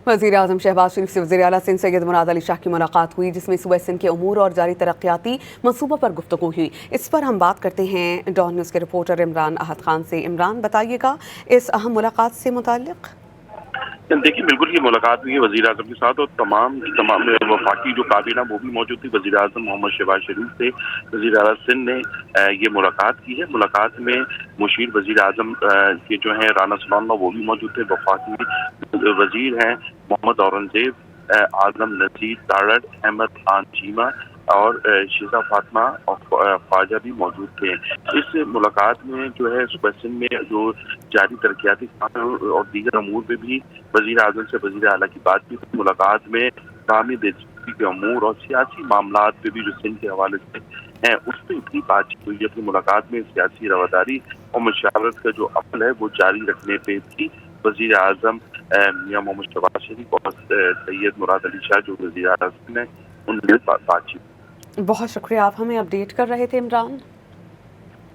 वज़ीर-ए-आज़म शहबाज शरीफ से वज़ीर-ए-आला सिंध सैयद मुराद अली शाह की मुलाकात हुई, जिसमें सूबे सिंध के उमूर और जारी तरक्याती मंसूबों पर गुफ्तगू हुई। इस पर हम बात करते हैं डॉन न्यूज़ के रिपोर्टर इमरान अहद खान से। इमरान, बताइएगा इस अहम मुलाकात से मुताल्लिक़। देखिए, बिल्कुल ये मुलाकात हुई है वज़ीर-ए-आज़म के साथ, और तमाम वफाकी जो काबीना वो भी मौजूद थी। वज़ीर-ए-आज़म मोहम्मद शहबाज शरीफ से वज़ीर-ए-आला सिंध ने ये मुलाकात की है। मुलाकात में मुशीर वज़ीर-ए-आज़म के जो हैं राना सनाउल्लाह वो भी मौजूद थे। वफाकी वज़ीर हैं मोहम्मद औरंगज़ेब, आज़म नज़ीर तारड़, अहमद खान चीमा और शीज़ा फातिमा और ख्वाजा भी मौजूद थे। इस मुलाकात में जो है सूबा सिंध में जो जारी तरक्याती काम और दीगर अमूर पे भी वज़ीर-ए-आज़म से वज़ीर-ए-आला की बात की। मुलाकात में बाहमी दिलचस्पी के अमूर और सियासी मामलात पे भी जो सिंध के हवाले से हैं उस पर इतनी बातचीत हुई। अपनी मुलाकात में सियासी रवादारी और मुशावरत का जो अमल है वो जारी रखने पे भी वज़ीर-ए-आज़म मियां मोहम्मद शहबाज शरीफ और सैयद मुराद अली शाह जो वज़ीर-ए-आला हैं उनमें बातचीत। बहुत शुक्रिया, आप हमें अपडेट कर रहे थे इमरान।